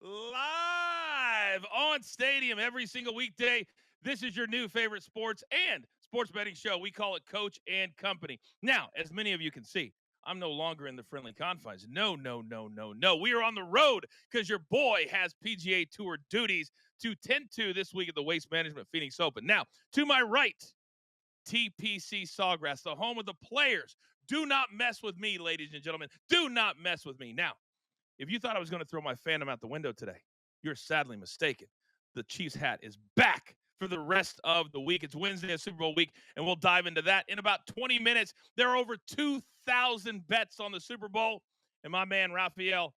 live on Stadium every single weekday. This is your new favorite sports and sports betting show. We call it Coach and Company. Now, as many of you can see, I'm no longer in the friendly confines. No. We are on the road because your boy has PGA Tour duties to tend to this week at the Waste Management Phoenix Open. Now, to my right, TPC Sawgrass, the home of the players. Do not mess with me, ladies and gentlemen. Do not mess with me. Now, if you thought I was going to throw my fandom out the window today, you're sadly mistaken. The Chiefs hat is back for the rest of the week. It's Wednesday, Super Bowl week, and we'll dive into that in about 20 minutes. There are over 2,000 bets on the Super Bowl, and my man Raphael,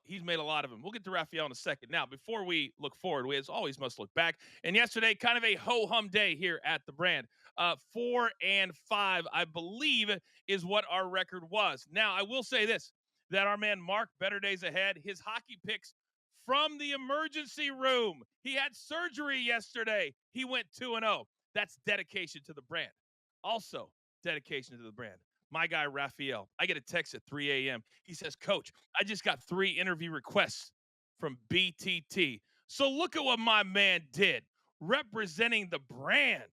he's made a lot of them. We'll get to Raphael in a second. Now, before we look forward, we as always must look back. And yesterday, kind of a ho-hum day here at the brand. 4-5, I believe, is what our record was. Now, I will say this, that our man Mark, better days ahead, his hockey picks from the emergency room. He had surgery yesterday. He went 2-0. That's dedication to the brand. Also, dedication to the brand. My guy, Raphael, I get a text at 3 a.m. He says, Coach, I just got 3 interview requests from BTT. So look at what my man did, representing the brand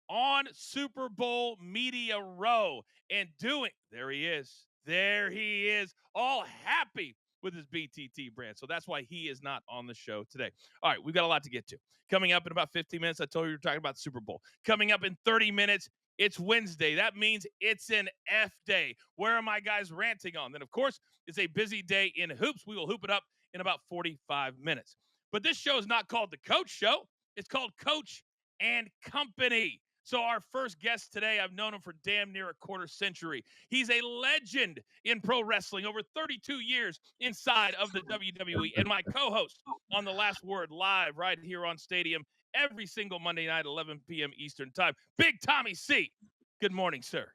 on Super Bowl Media Row and doing, there he is, all happy with his BTT brand. So that's why he is not on the show today. All right, we've got a lot to get to. Coming up in about 15 minutes, I told you we were talking about Super Bowl. Coming up in 30 minutes, it's Wednesday. That means it's an F day. Where are my guys ranting on? Then, of course, it's a busy day in hoops. We will hoop it up in about 45 minutes. But this show is not called The Coach Show. It's called Coach and Company. So our first guest today, I've known him for damn near a quarter century. He's a legend in pro wrestling, over 32 years inside of the WWE, and my co-host on The Last Word live right here on Stadium every single Monday night, 11 p.m. Eastern time. Big Tommy C. Good morning, sir.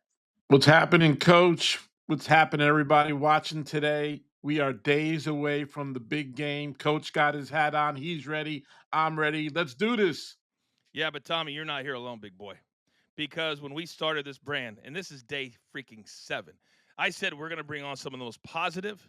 What's happening, Coach? What's happening, everybody watching today? We are days away from the big game. Coach got his hat on. He's ready. I'm ready. Let's do this. Yeah, but Tommy, you're not here alone, big boy. Because when we started this brand, and this is day freaking 7, I said we're going to bring on some of the most positive,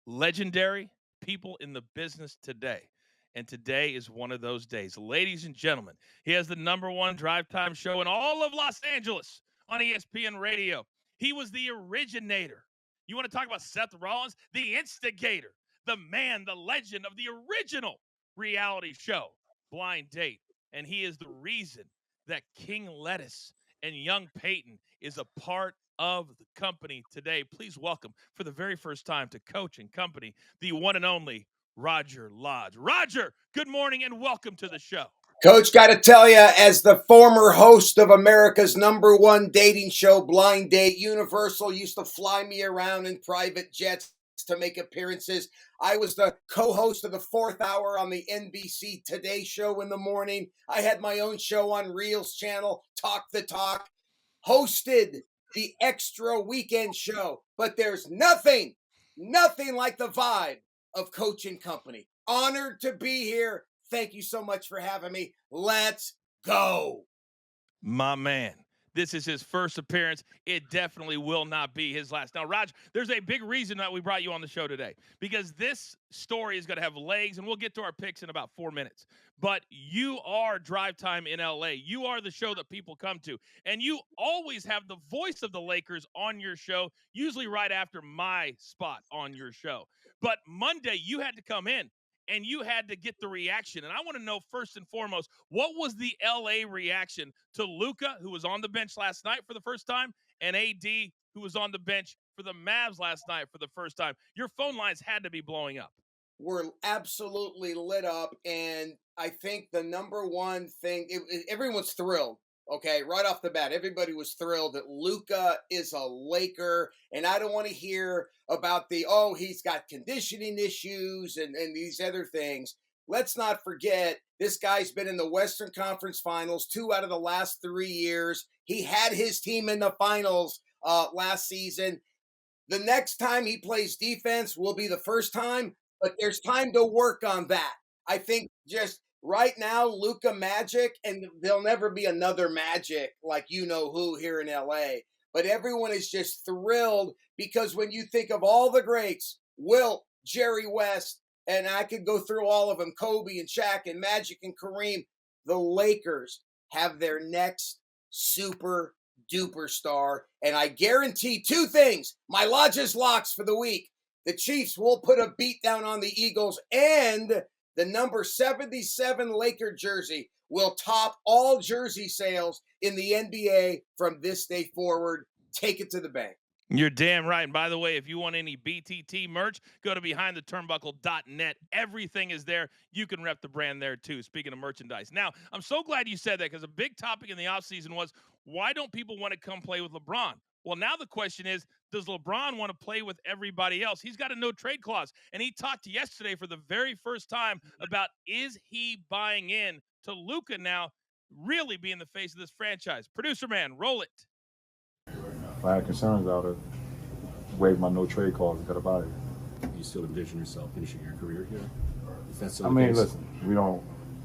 legendary people in the business today. And today is one of those days. Ladies and gentlemen, he has the #1 drive time show in all of Los Angeles on ESPN Radio. He was the originator. You want to talk about Seth Rollins? The instigator, the man, the legend of the original reality show, Blind Date. And he is the reason that King Lettuce and Young Peyton is a part of the company today. Please welcome, for the very first time, to Coach and Company, the one and only Roger Lodge. Roger, good morning and welcome to the show. Coach, got to tell you, as the former host of America's #1 dating show, Blind Date, Universal used to fly me around in private jets to make appearances. I was the co-host of the 4th hour on the NBC Today show in the morning. I had my own show on Reels channel, Talk the Talk, hosted the Extra Weekend show. But there's nothing like the vibe of Coach and Company. Honored to be here. Thank you so much for having me. Let's go. My man. This is his first appearance. It definitely will not be his last. Now, Raj, there's a big reason that we brought you on the show today, because this story is going to have legs, and we'll get to our picks in about 4 minutes. But you are Drive Time in LA. You are the show that people come to, and you always have the voice of the Lakers on your show, usually right after my spot on your show. But Monday, you had to come in, and you had to get the reaction. And I want to know, first and foremost, what was the LA reaction to Luka, who was on the bench last night for the first time, and AD, who was on the bench for the Mavs last night for the first time? Your phone lines had to be blowing up. We're absolutely lit up. And I think the #1 thing, everyone's thrilled. Okay, right off the bat, everybody was thrilled that Luka is a Laker, and I don't want to hear about he's got conditioning issues and these other things. Let's not forget, this guy's been in the Western Conference Finals 2 out of the last 3 years. He had his team in the finals last season. The next time he plays defense will be the first time, but there's time to work on that. I think just right now, Luka Magic, and there'll never be another Magic like you-know-who here in LA. But everyone is just thrilled because when you think of all the greats, Wilt, Jerry West, and I could go through all of them, Kobe and Shaq and Magic and Kareem. The Lakers have their next super duper star. And I guarantee two things. My lodge's locks for the week. The Chiefs will put a beat down on the Eagles, and the number 77 Laker jersey will top all jersey sales in the NBA from this day forward. Take it to the bank. You're damn right. And by the way, if you want any BTT merch, go to behindtheturnbuckle.net. Everything is there. You can rep the brand there too, speaking of merchandise. Now, I'm so glad you said that, because a big topic in the offseason was, why don't people want to come play with LeBron? Well, now the question is, does LeBron want to play with everybody else? He's got a no-trade clause. And he talked yesterday for the very first time about, is he buying in to Luka now really being the face of this franchise? Producer man, roll it. If I had concerns, I would have waived my no trade clause and got about it. You still envision yourself finishing your career here? Is that so? I mean, listen, we don't.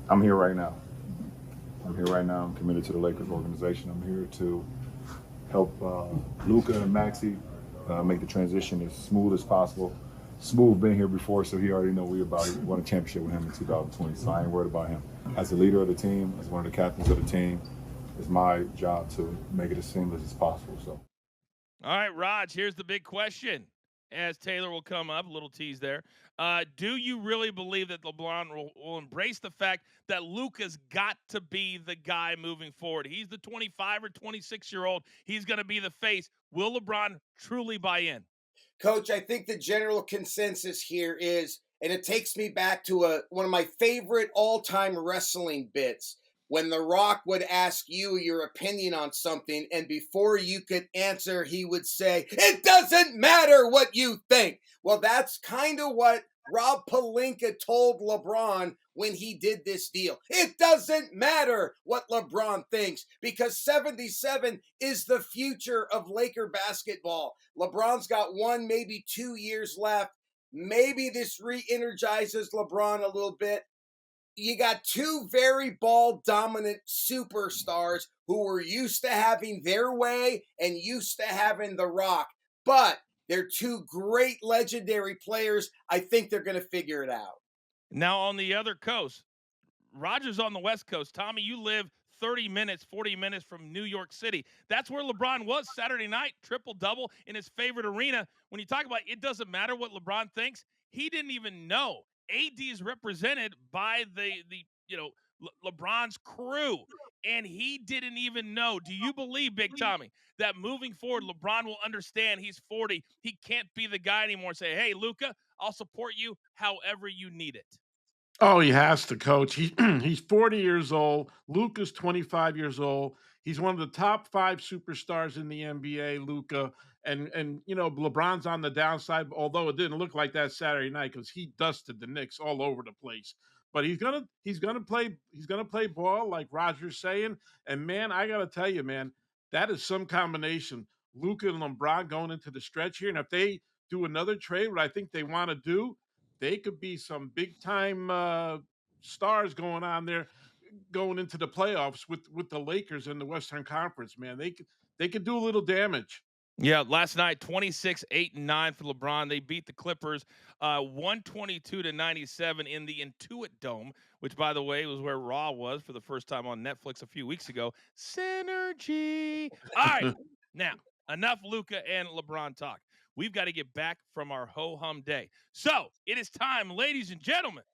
I'm here right now. I'm here right now. I'm committed to the Lakers organization. I'm here to help Luka and Maxey make the transition as smooth as possible. Smooth been here before, so he already know we won a championship with him in 2020. So I ain't worried about him. As the leader of the team, as one of the captains of the team, it's my job to make it as seamless as possible. So. All right, Raj, here's the big question. As Taylor will come up, a little tease there. Do you really believe that LeBron will embrace the fact that Luka's got to be the guy moving forward? He's the 25 or 26-year-old. He's going to be the face. Will LeBron truly buy in? Coach, I think the general consensus here is, and it takes me back to one of my favorite all-time wrestling bits, when The Rock would ask you your opinion on something, and before you could answer, he would say, "It doesn't matter what you think." Well, that's kind of what Rob Pelinka told LeBron when he did this deal. It doesn't matter what LeBron thinks, because 77 is the future of Laker basketball. LeBron's got 1, maybe 2 years left. Maybe this re-energizes LeBron a little bit. You got two very ball dominant superstars who were used to having their way and used to having The Rock, but they're two great legendary players. I think they're going to figure it out. Now, on the other coast, Roger's on the West Coast. Tommy, you live 30 minutes, 40 minutes from New York City. That's where LeBron was Saturday night, triple-double in his favorite arena. When you talk about it doesn't matter what LeBron thinks, he didn't even know. AD is represented by the LeBron's crew, and he didn't even know. Do you believe, Big Tommy, that moving forward, LeBron will understand he's 40, he can't be the guy anymore and say, "Hey, Luka, I'll support you however you need it"? Oh, he has to, coach. He's 40 years old. Luka's 25 years old. He's one of the top 5 superstars in the NBA, Luka. And LeBron's on the downside, although it didn't look like that Saturday night because he dusted the Knicks all over the place. But he's gonna play ball like Roger's saying. And man, I gotta tell you, man, that is some combination. Luka and LeBron going into the stretch here. And if they do another trade, what I think they want to do, they could be some big time stars going on there, going into the playoffs with the Lakers in the Western Conference. Man, they could do a little damage. Yeah, last night 26, 8, and 9 for LeBron. They beat the Clippers 122-97 in the Intuit Dome, which, by the way, was where Raw was for the first time on Netflix a few weeks ago. Synergy. All right, now enough Luka and LeBron talk. We've got to get back from our ho-hum day. So it is time, ladies and gentlemen,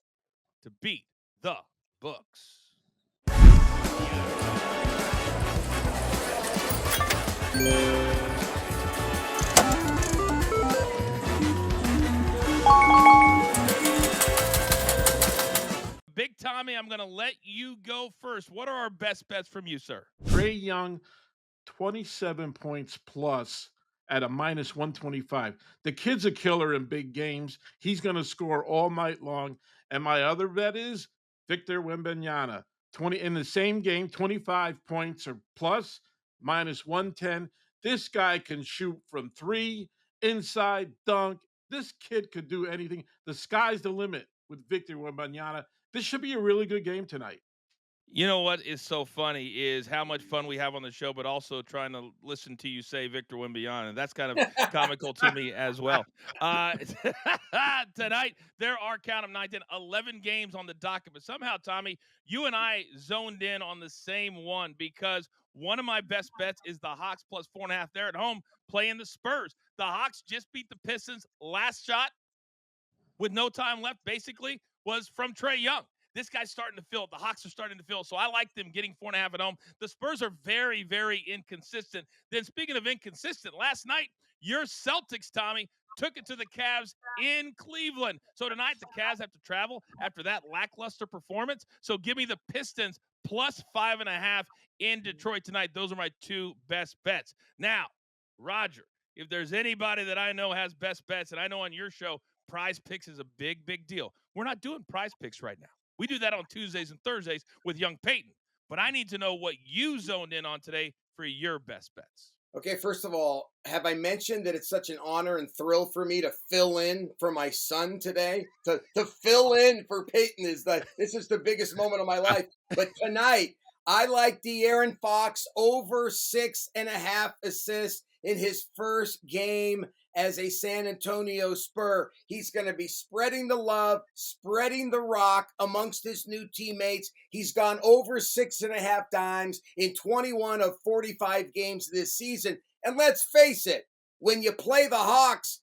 to beat the books. Big Tommy, I'm going to let you go first. What are our best bets from you, sir? Trae Young, 27 points plus at a minus 125. The kid's a killer in big games. He's going to score all night long. And my other bet is Victor Wembanyama, 20 in the same game, 25 points or plus, minus 110. This guy can shoot from 3, inside dunk. This kid could do anything. The sky's the limit with Victor Wembanyama. This should be a really good game tonight. You know what is so funny is how much fun we have on the show, but also trying to listen to you say Victor Wembanyama, and that's kind of comical to me as well. Uh, Tonight, there are, count 'em, 9, 10, 11 games on the docket, but somehow, Tommy, you and I zoned in on the same one because one of my best bets is the Hawks plus 4.5. They're at home playing the Spurs. The Hawks just beat the Pistons. Last shot with no time left, basically, was from Trae Young. This guy's starting to fill. The Hawks are starting to fill. So I like them getting 4.5 at home. The Spurs are very, very inconsistent. Then, speaking of inconsistent, last night, your Celtics, Tommy, took it to the Cavs in Cleveland. So tonight, the Cavs have to travel after that lackluster performance. So give me the Pistons plus 5.5 in Detroit tonight. Those are my two best bets. Now, Roger, if there's anybody that I know has best bets, and I know on your show, Prize Picks is a big, big deal. We're not doing Prize Picks right now. We do that on Tuesdays and Thursdays with young Peyton. But I need to know what you zoned in on today for your best bets. Okay, first of all, have I mentioned that it's such an honor and thrill for me to fill in for my son today? To fill in for Peyton this is the biggest moment of my life. But tonight, I like De'Aaron Fox over 6.5 assists in his first game as a San Antonio Spur. He's going to be spreading the love, spreading the rock amongst his new teammates. He's gone over 6.5 times in 21 of 45 games this season. And let's face it, when you play the Hawks,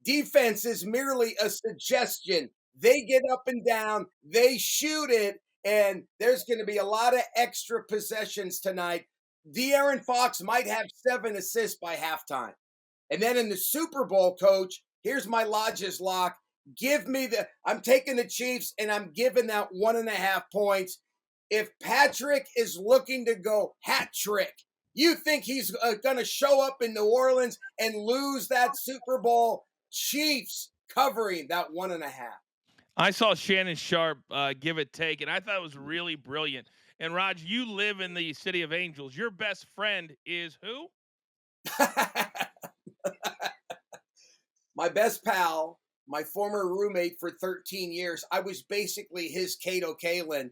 defense is merely a suggestion. They get up and down, they shoot it, and there's going to be a lot of extra possessions tonight. De'Aaron Fox might have 7 assists by halftime. And then in the Super Bowl, coach, here's my Lodges lock. I'm taking the Chiefs and I'm giving that 1.5 points. If Patrick is looking to go hat trick, you think he's going to show up in New Orleans and lose that Super Bowl? Chiefs covering that 1.5. I saw Shannon Sharp give it take, and I thought it was really brilliant. And Raj, you live in the city of Angels. Your best friend is who? My best pal, my former roommate for 13 years. I was basically his Kato Kalin.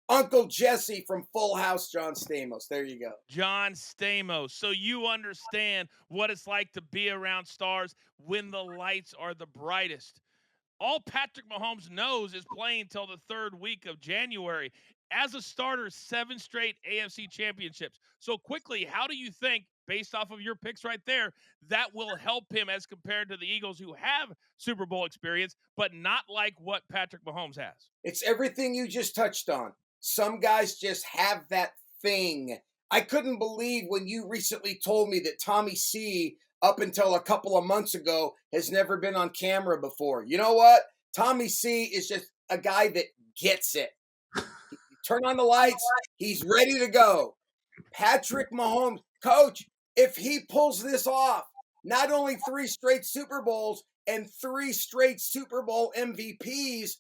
Uncle Jesse from Full House, John Stamos. There you go. John Stamos. So you understand what it's like to be around stars when the lights are the brightest. All Patrick Mahomes knows is playing till the third week of January. As a starter, 7 straight AFC championships. So quickly, how do you think, based off of your picks right there, that will help him as compared to the Eagles who have Super Bowl experience, but not like what Patrick Mahomes has? It's everything you just touched on. Some guys just have that thing. I couldn't believe when you recently told me that Tommy C, up until a couple of months ago, has never been on camera before. You know what? Tommy C is just a guy that gets it. Turn on the lights, he's ready to go. Patrick Mahomes, coach, if he pulls this off, not only 3 straight Super Bowls and 3 straight Super Bowl MVPs,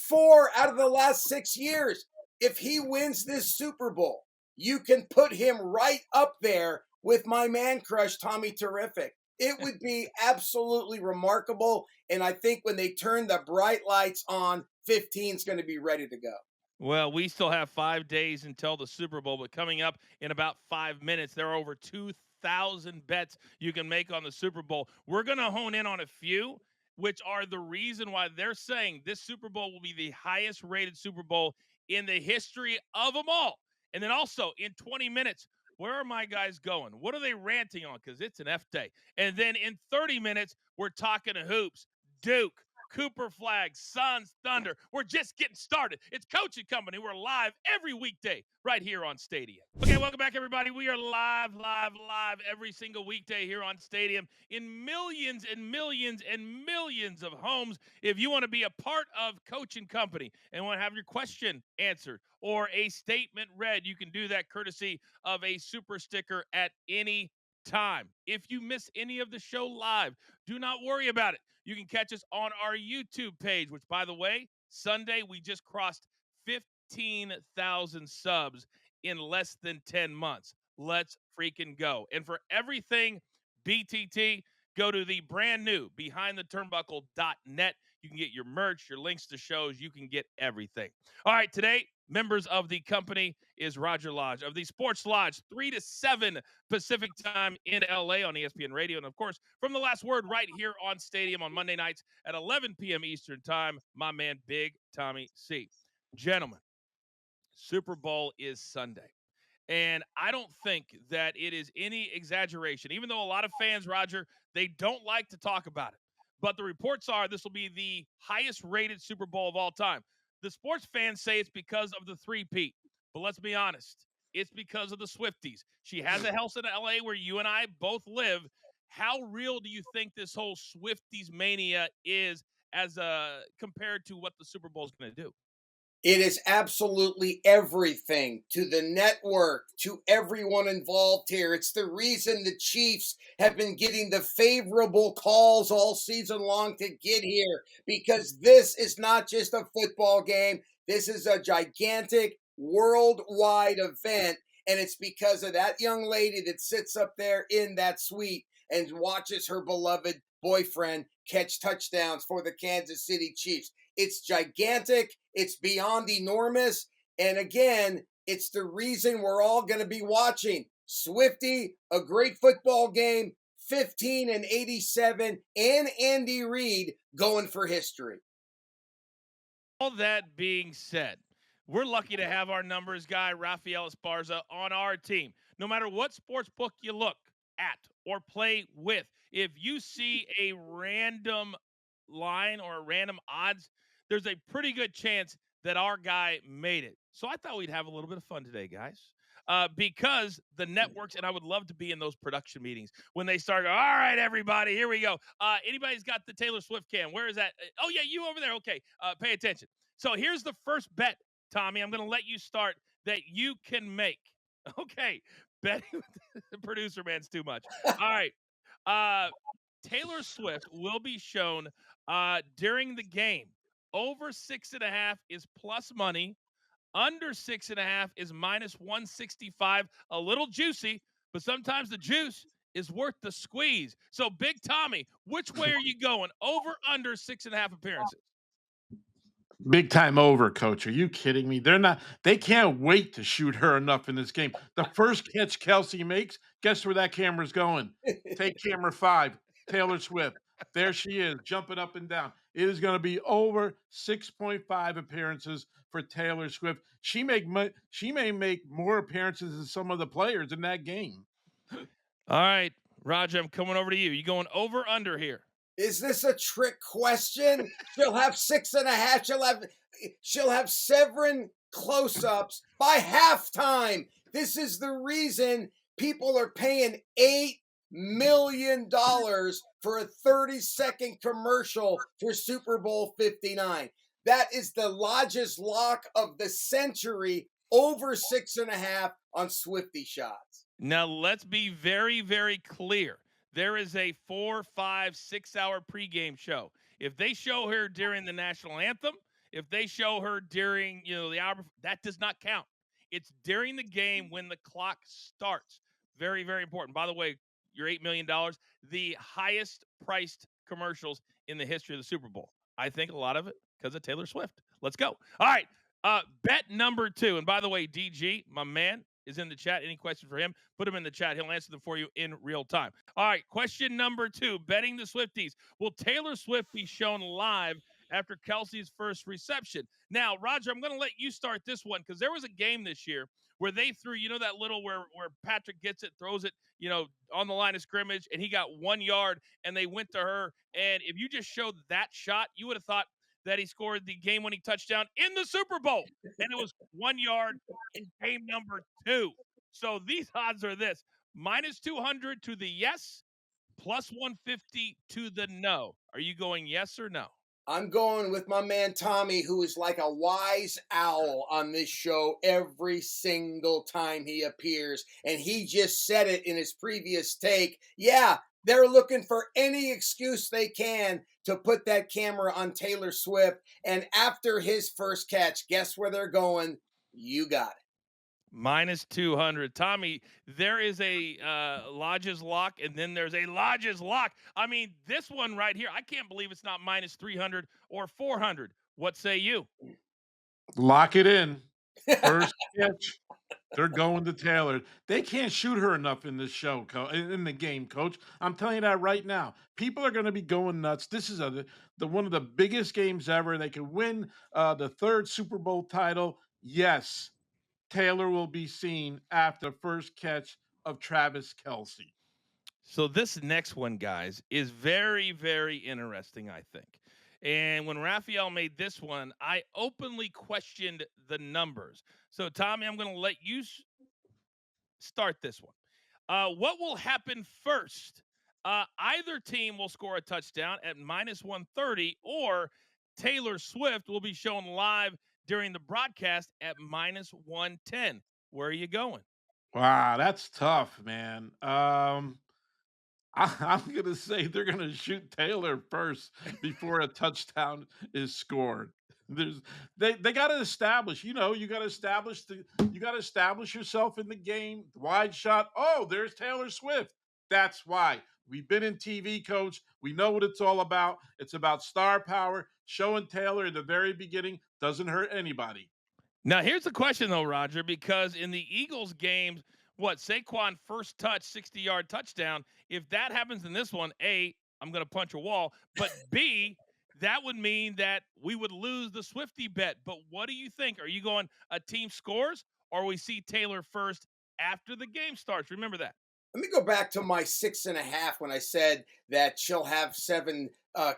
4 out of the last 6 years. If he wins this Super Bowl, you can put him right up there with my man crush, Tommy Terrific. It would be absolutely remarkable. And I think when they turn the bright lights on, 15 is going to be ready to go. Well, we still have 5 days until the Super Bowl, but coming up in about 5 minutes, there are over 2,000 bets you can make on the Super Bowl. We're going to hone in on a few, which are the reason why they're saying this Super Bowl will be the highest rated Super Bowl in the history of them all. And then also in 20 minutes, where are my guys going? What are they ranting on? Because it's an F day. And then in 30 minutes, we're talking hoops, Duke, Cooper Flagg, Suns, Thunder. We're just getting started. It's Coach and Company. We're live every weekday right here on Stadium. Okay, welcome back, everybody. We are live every single weekday here on Stadium in millions and millions and millions of homes. If you want to be a part of Coach and Company and want to have your question answered or a statement read, you can do that courtesy of a super sticker at any time. If you miss any of the show live, do not worry about it. You can catch us on our YouTube page, which, by the way, Sunday we just crossed 15,000 subs in less than 10 months. Let's freaking go. And for everything BTT, go to the brand new behindtheturnbuckle.net. You can get your merch, your links to shows. You can get everything. All right, today members of the company is Roger Lodge of the Sports Lodge, 3 to 7 Pacific time in LA on ESPN Radio. And of course, from the last word right here on Stadium on Monday nights at 11 p.m. Eastern time, my man, Big Tommy C. Gentlemen, Super Bowl is Sunday. And I don't think that it is any exaggeration, even though a lot of fans, Roger, they don't like to talk about it. But the reports are this will be the highest rated Super Bowl of all time. The sports fans say it's because of the three-peat. But let's be honest, it's because of the Swifties. She has a house in LA where you and I both live. How real do you think this whole Swifties mania is as compared to what the Super Bowl is going to do? It is absolutely everything to the network, to everyone involved here. It's the reason the Chiefs have been getting the favorable calls all season long to get here, because this is not just a football game. This is a gigantic worldwide event. And it's because of that young lady that sits up there in that suite and watches her beloved boyfriend catch touchdowns for the Kansas City Chiefs. It's gigantic. It's beyond enormous. And again, it's the reason we're all going to be watching. Swifty, a great football game, 15 and 87, and Andy Reid going for history. All that being said, we're lucky to have our numbers guy, Rafael Esparza, on our team. No matter what sports book you look at or play with, if you see a random line or a random odds, there's a pretty good chance that our guy made it. So I thought we'd have a little bit of fun today, guys, because the networks, and I would love to be in those production meetings when they start, all right, everybody, here we go. Anybody's got the Taylor Swift cam? Where is that? Oh, yeah, you over there. Okay, pay attention. So here's the first bet, Tommy. I'm going to let you start that you can make. Okay, betting the producer man's too much. All right. Taylor Swift will be shown during the game. Over 6.5 is plus money. Under 6.5 is minus 165. A little juicy, but sometimes the juice is worth the squeeze. So, Big Tommy, which way are you going? Over, under 6.5 appearances? Big time over, coach. Are you kidding me? They can't wait to shoot her enough in this game. The first catch Kelce makes, guess where that camera's going? Take camera 5, Taylor Swift. There she is, jumping up and down. It is going to be over 6.5 appearances for Taylor Swift. She may make more appearances than some of the players in that game. All right, Roger, I'm coming over to you. You going over, under here? Is this a trick question? She'll have 6.5. She'll have 7 close-ups by halftime. This is the reason people are paying $8 million for a 30-second commercial for Super Bowl 59. That is the largest lock of the century, over 6.5 on Swifty shots. Now, let's be very, very clear. There is a 4, 5, 6 hour pregame show. If they show her during the national anthem, if they show her during, the hour, that does not count. It's during the game when the clock starts. Very, very important. By the way, your $8 million, the highest priced commercials in the history of the Super Bowl. I think a lot of it because of Taylor Swift. Let's go. All right. Bet number 2. And by the way, DG, my man, is in the chat. Any questions for him? Put them in the chat. He'll answer them for you in real time. All right, question number 2, betting the Swifties. Will Taylor Swift be shown live after Kelce's first reception? Now, Roger, I'm going to let you start this one because there was a game this year where they threw, that little where Patrick gets it, throws it, on the line of scrimmage, and he got 1 yard, and they went to her. And if you just showed that shot, you would have thought that he scored the game-winning touchdown in the Super Bowl. And it was 1 yard in game number 2. So these odds are this: minus 200 to the yes, plus 150 to the no. Are you going yes or no? I'm going with my man Tommy, who is like a wise owl on this show every single time he appears. And he just said it in his previous take. Yeah, they're looking for any excuse they can to put that camera on Taylor Swift. And after his first catch, guess where they're going? You got it. Minus 200. Tommy, there is a Lodge's lock, and then there's a Lodge's lock. I mean, this one right here, I can't believe it's not minus 300 or 400. What say you? Lock it in. First catch, they're going to Taylor. They can't shoot her enough in this show, in the game, coach. I'm telling you that right now. People are going to be going nuts. This is the one of the biggest games ever. They could win the third Super Bowl title. Yes, Taylor will be seen after the first catch of Travis Kelce. So this next one, guys, is very, very interesting, I think. And when Raphael made this one, I openly questioned the numbers. So, Tommy, I'm going to let you start this one. What will happen first? Either team will score a touchdown at minus 130, or Taylor Swift will be shown live during the broadcast at minus 110. Where are you going? Wow, that's tough, man. I'm gonna say they're gonna shoot Taylor first before a touchdown is scored. There's they got to establish. You got to establish yourself in the game. Wide shot. Oh, there's Taylor Swift. That's why we've been in TV, coach. We know what it's all about. It's about star power. Showing Taylor in the very beginning doesn't hurt anybody. Now, here's the question, though, Roger, because in the Eagles games, Saquon first touch, 60-yard touchdown. If that happens in this one, A, I'm going to punch a wall. But B, that would mean that we would lose the Swifty bet. But what do you think? Are you going a team scores, or we see Taylor first after the game starts? Remember that. Let me go back to my 6.5 when I said that she'll have 7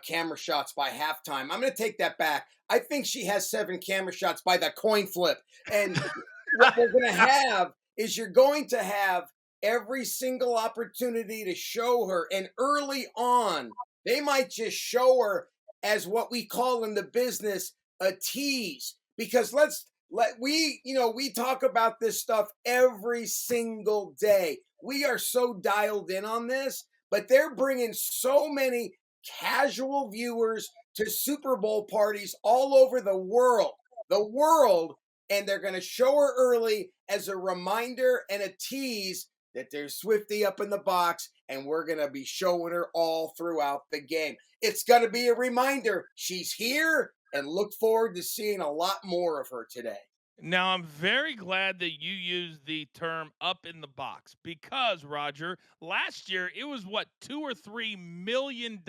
camera shots by halftime. I'm going to take that back. I think she has 7 camera shots by the coin flip. And what we're going to have is you're going to have every single opportunity to show her. And early on, they might just show her as what we call in the business a tease. Because we talk about this stuff every single day. We are so dialed in on this, but they're bringing so many casual viewers to Super Bowl parties all over the world, and they're going to show her early as a reminder and a tease that there's Swifty up in the box, and we're going to be showing her all throughout the game. It's going to be a reminder she's here, and look forward to seeing a lot more of her today. Now, I'm very glad that you used the term up in the box because, Roger, last year it was $2 or $3 million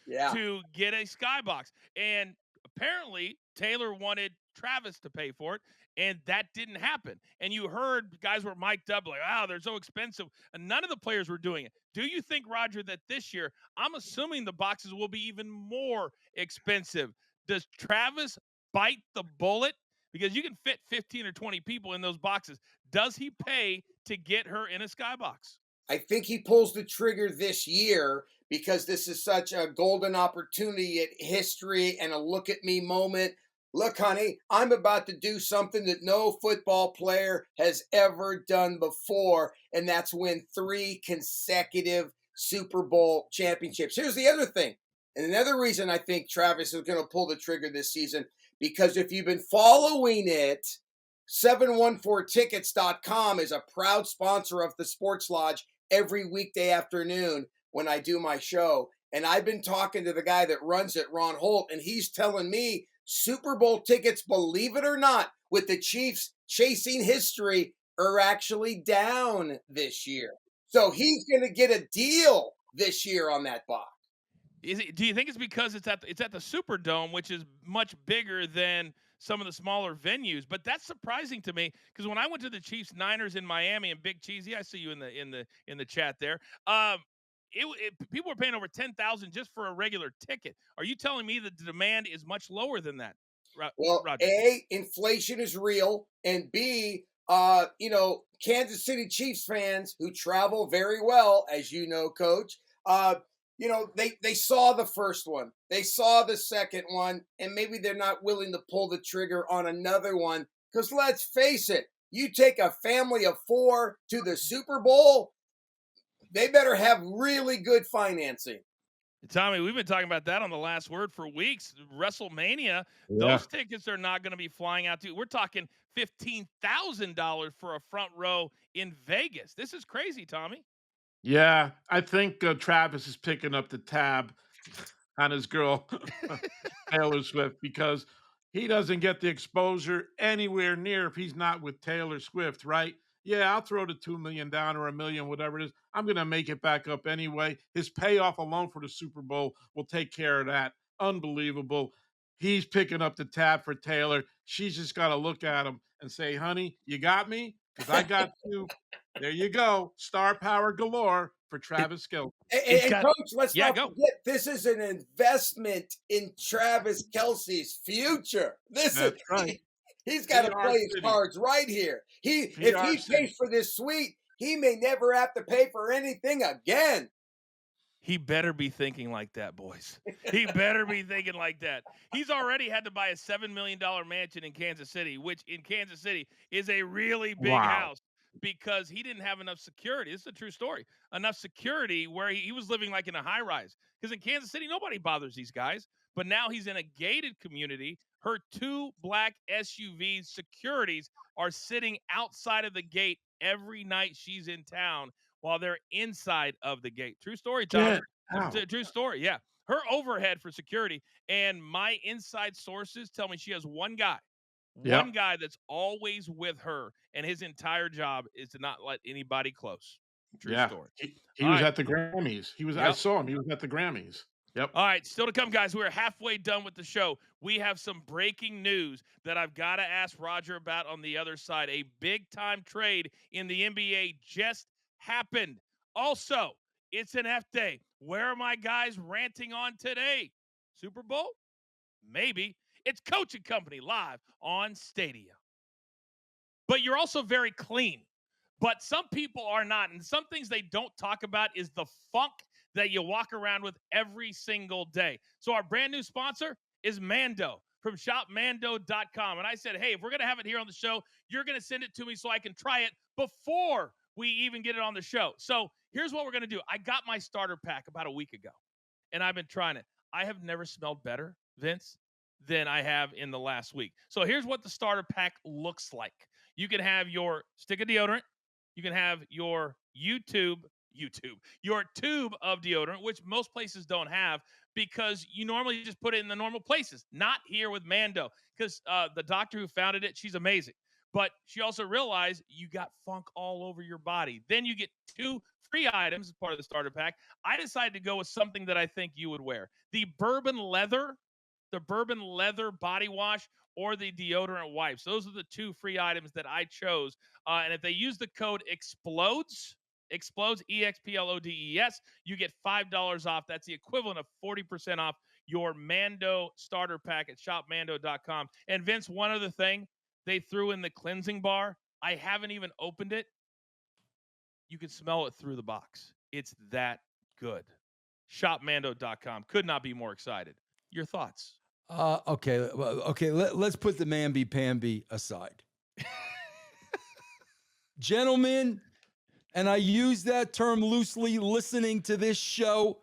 Yeah. to get a skybox. And apparently Taylor wanted Travis to pay for it, and that didn't happen. And you heard guys were mic'd up like, wow, they're so expensive. And none of the players were doing it. Do you think, Roger, that this year, I'm assuming the boxes will be even more expensive? Does Travis bite the bullet? Because you can fit 15 or 20 people in those boxes. Does he pay to get her in a skybox? I think he pulls the trigger this year because this is such a golden opportunity at history and a look at me moment. Look, honey, I'm about to do something that no football player has ever done before, and that's win 3 consecutive Super Bowl championships. Here's the other thing, and another reason I think Travis is going to pull the trigger this season, because if you've been following it, 714tickets.com is a proud sponsor of the Sports Lodge every weekday afternoon when I do my show. And I've been talking to the guy that runs it, Ron Holt, and he's telling me Super Bowl tickets, believe it or not, with the Chiefs chasing history, are actually down this year. So he's going to get a deal this year on that box. Do you think it's because it's at the Superdome, which is much bigger than some of the smaller venues? But that's surprising to me because when I went to the Chiefs Niners in Miami and Big Cheesy, I see you in the chat there. People were paying over $10,000 just for a regular ticket. Are you telling me that the demand is much lower than that? Well, Roger? A, inflation is real, and B, Kansas City Chiefs fans who travel very well, as you know, Coach. They saw the first one, they saw the second one, and maybe they're not willing to pull the trigger on another one. Because let's face it, you take a family of 4 to the Super Bowl, they better have really good financing. Tommy, we've been talking about that on the last word for weeks. WrestleMania, those tickets are not going to be flying out to. We're talking $15,000 for a front row in Vegas. This is crazy, Tommy. Yeah, I think Travis is picking up the tab on his girl Taylor Swift because He doesn't get the exposure anywhere near if he's not with Taylor Swift, right? Yeah, I'll throw the 2 million down or a million, whatever it is. I'm going to make it back up anyway. His payoff alone for the Super Bowl will take care of that. Unbelievable. He's picking up the tab for Taylor. She's just got to look at him and say, honey, you got me? Because I got you. There you go. Star power galore for Travis Kelce. It's And got Coach, let's yeah, not go. forget, this is an investment in Travis Kelce's future. That's right. He's got to PR play his City. cards right here. If PR he City. pays for this suite, he may never have to pay for anything again. He better be thinking like that, boys. He better be thinking like that. He's already had to buy a $7 million mansion in Kansas City, which in Kansas City is a really big Wow. house because he didn't have enough security. This is a true story. Enough security where he was living like in a high rise. Because in Kansas City, nobody bothers these guys. But now he's in a gated community. Her 2 black SUV securities are sitting outside of the gate every night she's in town while they're inside of the gate. True story, Tom. Get out. True story, yeah. Her overhead for security, and my inside sources tell me she has one guy that's always with her, and his entire job is to not let anybody close. True story. He All was right. at the Grammys. I Yep. saw him. He was at the Grammys. Yep. All right, still to come, guys. We're halfway done with the show. We have some breaking news that I've got to ask Roger about on the other side. A big-time trade in the NBA just happened. Also, it's an F day. Where are my guys ranting on today? Super Bowl? Maybe. It's Coach and Company live on Stadia. But you're also very clean. But some people are not. And some things they don't talk about is the funk that you walk around with every single day. So our brand new sponsor is MANDO from shopmando.com. And I said, hey, if we're going to have it here on the show, you're going to send it to me so I can try it before we even get it on the show. So here's what we're going to do. I got my starter pack about a week ago, and I've been trying it. I have never smelled better, Vince, than I have in the last week. So here's what the starter pack looks like. You can have your stick of deodorant. You can have your your tube of deodorant, which most places don't have because you normally just put it in the normal places. Not here with Mando, because the doctor who founded it, she's amazing. But she also realized you got funk all over your body. Then you get 2 free items as part of the starter pack. I decided to go with something that I think you would wear. The bourbon leather body wash or the deodorant wipes. Those are the 2 free items that I chose. And if they use the code EXPLODES, EXPLODES, you get $5 off. That's the equivalent of 40% off your Mando starter pack at shopmando.com. And Vince, one other thing, they threw in the cleansing bar. I haven't even opened it. You can smell it through the box. It's that good. Shopmando.com. Could not be more excited. Your thoughts? Okay. Let's put the mamby-pamby aside. Gentlemen, and I use that term loosely, listening to this show,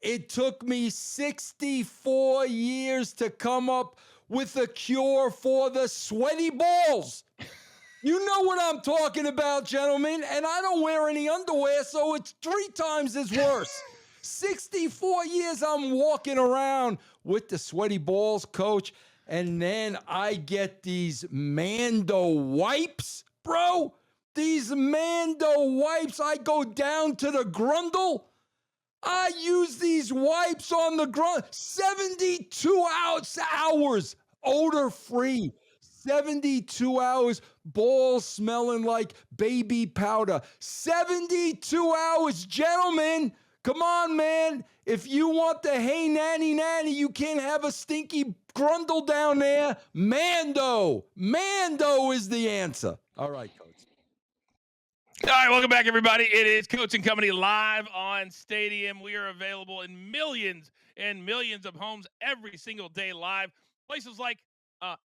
it took me 64 years to come up with a cure for the sweaty balls. You know what I'm talking about, gentlemen, and I don't wear any underwear, so it's 3 times as worse. 64 years I'm walking around with the sweaty balls, Coach, and then I get these Mando wipes, bro. These Mando wipes, I go down to the grundle. I use these wipes on the grundle. 72 hours, odor-free. 72 hours, balls smelling like baby powder. 72 hours, gentlemen. Come on, man. If you want the hey nanny, you can't have a stinky grundle down there. Mando is the answer. All right, Coach. All right, welcome back, everybody. It is Coach and Company live on Stadium. We are available in millions and millions of homes every single day live. Places like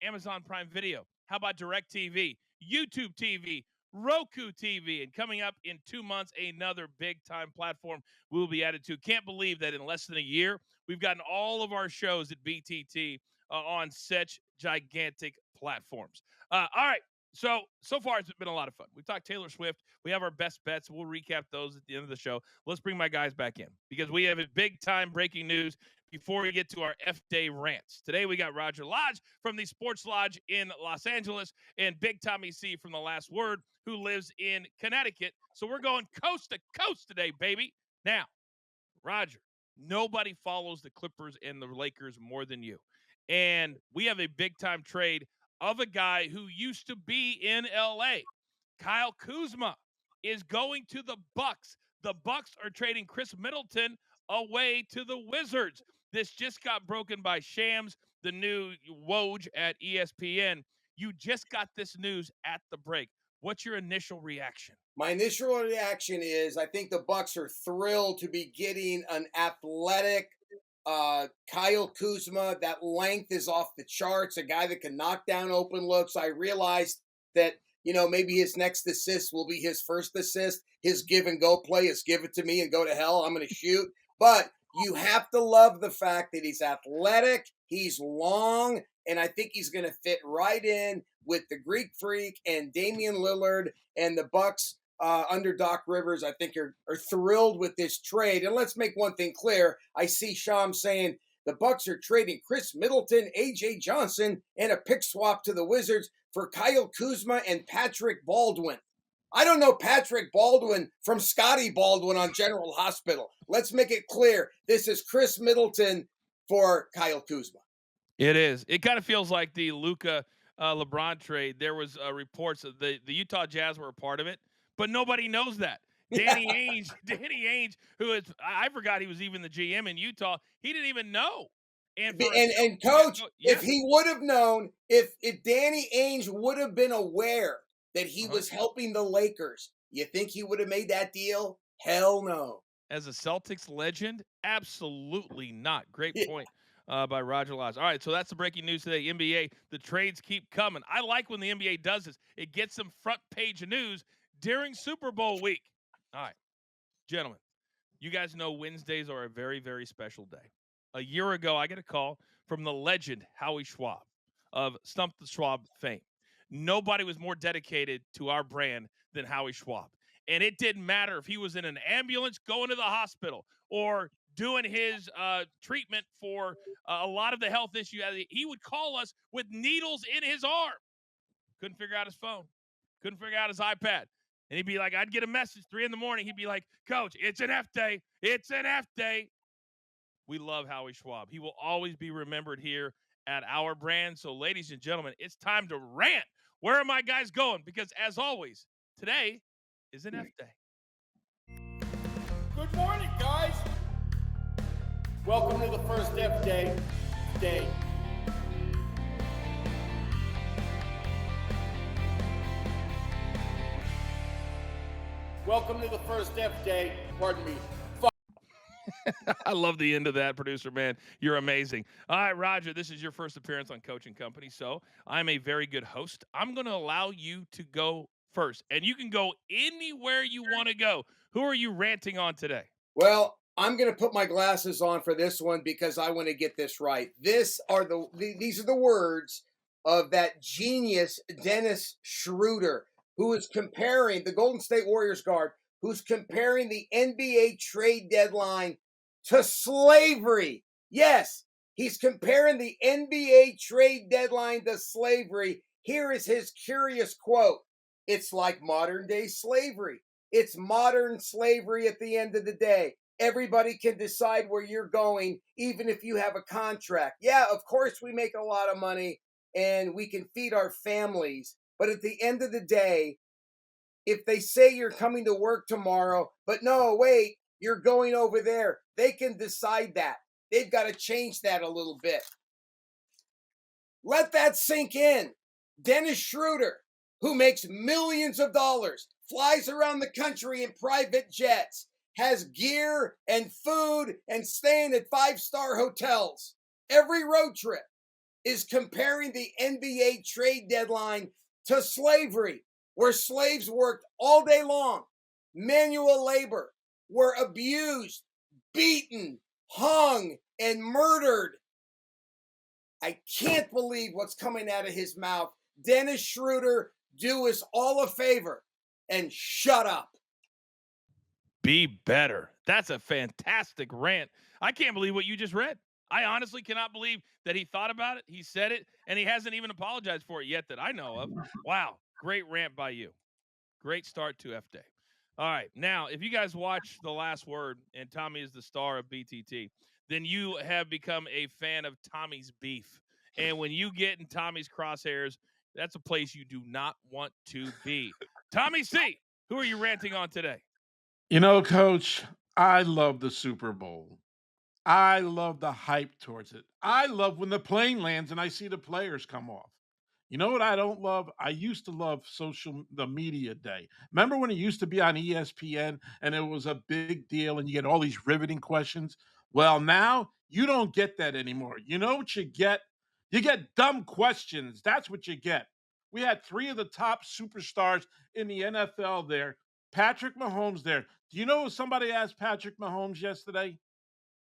Amazon Prime Video. How about DirecTV, YouTube TV, Roku TV, and coming up in 2 months, another big-time platform we will be added to. Can't believe that in less than a year, we've gotten all of our shows at BTT on such gigantic platforms. All right, so far it's been a lot of fun. We talked Taylor Swift. We have our best bets. We'll recap those at the end of the show. Let's bring my guys back in because we have a big time breaking news before we get to our F-Day rants. Today we got Roger Lodge from the Sports Lodge in Los Angeles and Big Tommy C from The Last Word, who lives in Connecticut. So we're going coast to coast today, baby. Now, Roger, nobody follows the Clippers and the Lakers more than you. And we have a big time trade of a guy who used to be in LA. Kyle Kuzma is going to the Bucks. The Bucks are trading Chris Middleton away to the Wizards. This just got broken by Shams, the new Woj at ESPN. You just got this news at the break. What's your initial reaction? My initial reaction is I think the Bucks are thrilled to be getting an athletic Kyle Kuzma. That length is off the charts, a guy that can knock down open looks. I realized that, maybe his next assist will be his first assist. His give and go play is give it to me and go to hell. I'm going to shoot. But you have to love the fact that he's athletic, he's long, and I think he's going to fit right in with the Greek Freak and Damian Lillard and the Bucks under Doc Rivers. I think are thrilled with this trade. And let's make one thing clear. I see Sham saying the Bucks are trading Chris Middleton, A.J. Johnson, and a pick swap to the Wizards for Kyle Kuzma and Patrick Baldwin. I don't know Patrick Baldwin from Scotty Baldwin on General Hospital. Let's make it clear. This is Chris Middleton for Kyle Kuzma. It is. It kind of feels like the Luka LeBron trade. There was reports that the Utah Jazz were a part of it, but nobody knows that. Danny Ainge, who is, I forgot he was even the GM in Utah. He didn't even know. And coach, if he would have known, if Danny Ainge would have been aware that he was helping the Lakers, you think he would have made that deal? Hell no. As a Celtics legend, absolutely not. Great point by Roger Lodge. All right, so that's the breaking news today. NBA, the trades keep coming. I like when the NBA does this. It gets some front page news during Super Bowl week. All right, gentlemen, you guys know Wednesdays are a very, very special day. A year ago, I get a call from the legend Howie Schwab of Stump the Schwab fame. Nobody was more dedicated to our brand than Howie Schwab. And it didn't matter if he was in an ambulance going to the hospital or doing his treatment for a lot of the health issues. He would call us with needles in his arm. Couldn't figure out his phone. Couldn't figure out his iPad. And he'd be like, I'd get a message 3 a.m. He'd be like, Coach, it's an F day. It's an F day. We love Howie Schwab. He will always be remembered here at our brand. So, ladies and gentlemen, it's time to rant. Where are my guys going? Because, as always, today is an F day. Good morning, guys. Welcome to the first F day. Welcome to the first F day. Pardon me. I love the end of that, producer man. You're amazing. All right, Roger, this is your first appearance on Coaching Company, so I'm a very good host. I'm going to allow you to go first, and you can go anywhere you want to go. Who are you ranting on today? Well, I'm going to put my glasses on for this one because I want to get this right. These are the words of that genius Dennis Schroder, who is comparing the Golden State Warriors guard, who's comparing the NBA trade deadline to slavery. Yes, he's comparing the NBA trade deadline to slavery. Here is his curious quote. It's like modern day slavery. It's modern slavery at the end of the day. Everybody can decide where you're going, even if you have a contract. Yeah, of course we make a lot of money and we can feed our families. But at the end of the day, if they say you're coming to work tomorrow, but no, wait, you're going over there, they can decide that. They've got to change that a little bit. Let that sink in. Dennis Schroder, who makes millions of dollars, flies around the country in private jets, has gear and food and staying at 5-star hotels. Every road trip is comparing the NBA trade deadline to slavery, where slaves worked all day long, manual labor, were abused, beaten, hung, and murdered. I can't believe what's coming out of his mouth. Dennis Schroder, do us all a favor and shut up. Be better. That's a fantastic rant. I can't believe what you just read. I honestly cannot believe that he thought about it, he said it, and he hasn't even apologized for it yet that I know of. Wow, great rant by you. Great start to F Day. All right, now, if you guys watch The Last Word and Tommy is the star of BTT, then you have become a fan of Tommy's beef. And when you get in Tommy's crosshairs, that's a place you do not want to be. Tommy C., who are you ranting on today? You know, Coach, I love the Super Bowl. I love the hype towards it. I love when the plane lands and I see the players come off. You know what I don't love? I used to love the media day. Remember when it used to be on ESPN and it was a big deal and you get all these riveting questions? Well, now you don't get that anymore. You know what you get? You get dumb questions. That's what you get. We had three of the top superstars in the NFL there. Patrick Mahomes there. Do you know somebody asked Patrick Mahomes yesterday?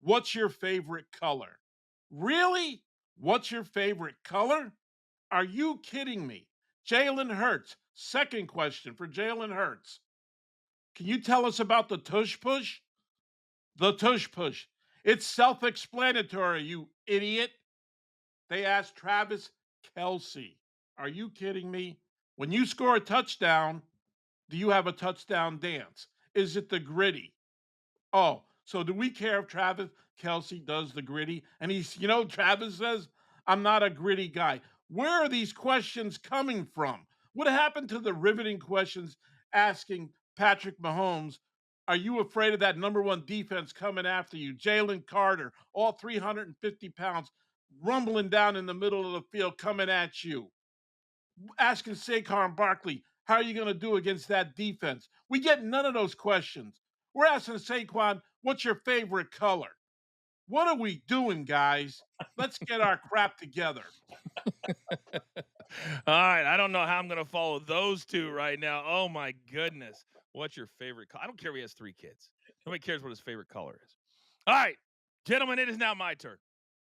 What's your favorite color? Really? What's your favorite color? Are you kidding me? Jalen Hurts. Second question for Jalen Hurts. Can you tell us about the tush push? The tush push. It's self explanatory, you idiot. They asked Travis Kelce. Are you kidding me? When you score a touchdown, do you have a touchdown dance? Is it the gritty? Oh, so do we care if Travis Kelce does the gritty? And Travis says, I'm not a gritty guy. Where are these questions coming from? What happened to the riveting questions asking Patrick Mahomes, are you afraid of that number one defense coming after you? Jalen Carter, all 350 pounds, rumbling down in the middle of the field, coming at you. Asking Saquon Barkley, how are you going to do against that defense? We get none of those questions. We're asking Saquon, what's your favorite color? What are we doing, guys? Let's get our crap together. All right, I don't know how I'm going to follow those two right now. Oh, my goodness. What's your favorite color? I don't care if he has 3 kids. Nobody cares what his favorite color is. All right, gentlemen, it is now my turn.